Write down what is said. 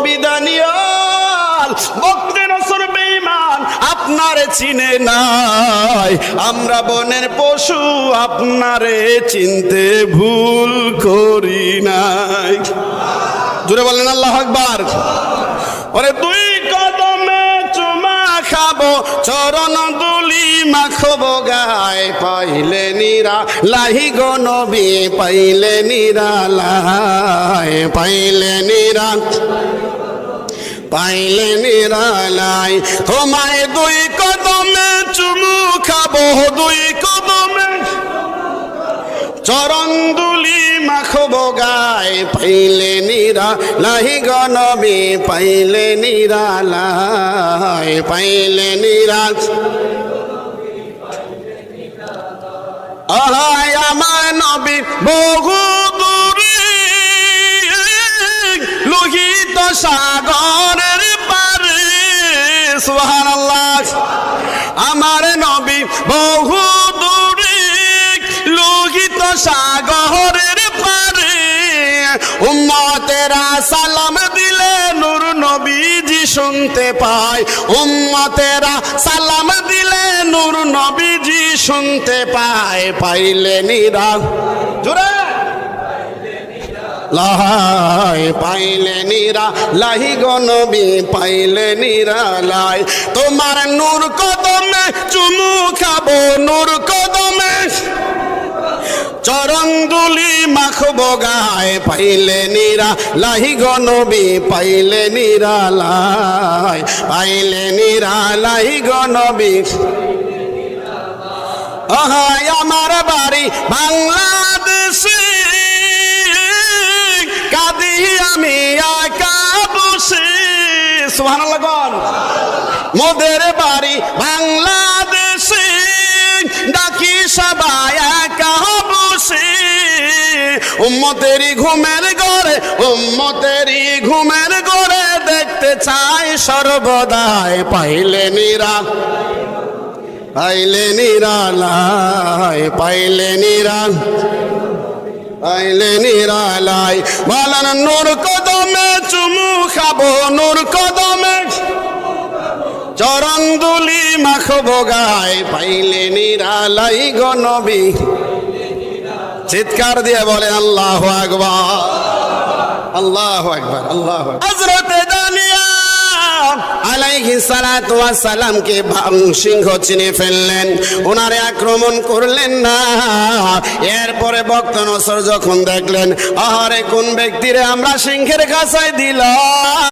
বিদানিয়াল বক্তে নসর বেঈমান আপনারে চিনে নাই, আমরা বনের পশু আপনারে চিনতে ভুল করি নাই। জোরে বলেন আল্লাহু আকবার। ওরে দুই কদমে চুমা খাবো, চরণ দুলি মাখবো গায়, পাইলে নিরা লাহি গো নবী, পাইলে নিরালায়, পাইলে নিরা, পাইলে নিরালায়। তোমায় দুই কদমে চুমু খাবো, দুই কদমে চরণ দুলি মাখবো গায়, পাইলে নিরা লাহি গো নবী, পাইলে নিরালায়, পাইলে নিরা। আহায় আমার নবী বহু দূরে, লোহিত সাগরের পারে, সুবহানাল্লাহ। আমার নবী বহু দূরে, লোহিত সাগরের পারে, উম্মতেরা সালাম দিলে নূর নবীজি শুনতে পায়, উম্মতেরা সালাম দিলে নূর নবীজি শুনতে পায়, পাইলে নিরা, জোরে লাই, পাইলে নিরা লাহি গো নবী, পাইলে নিরা লাই। তোমার নূর কদমে চুমু খাবো, নূর কদমে চরণ দুলি মাখবো গায়, পাইলে নিরা লাহি গো নবী, পাইলে নিরা লাই, পাইলে নিরা লাহি গো নবী। আহায় আমার বাড়ি বাংলাদেশে, কাঁদি আমি একা বসে, সুবহানাল্লাহ গণ। মোদের বাড়ি বাংলাদেশে, ডাকি সবাই একা বসে, উম্মতেরি ঘুমের ঘরে, উম্মতেরি ঘুমের ঘরে দেখতে চাই সর্বদাই, পাইলে নিরা, পাইলে নিরালায়, পাইলে নিরা, পাইলে নিরালায়। বলেন নূর কদমে চুমু খাবো, নূর কদমে চরণ দুলি মাখবো গায়, পাইলে নিরালাই গো নবী। চিৎকার দিয়ে বলেন আল্লাহু আকবার, আল্লাহু আকবার, আল্লাহু আকবার। হযরত দানিয়া আলাইহিস সালাতু ওয়াস সালামকে সিংহ চিনে ফেললেন, ওনারে আক্রমণ করলেন না। এরপরে বক্ত নসর যখন দেখলেন, আহারে কোন ব্যক্তিরে আমরা সিংহের কাছে দিলাম।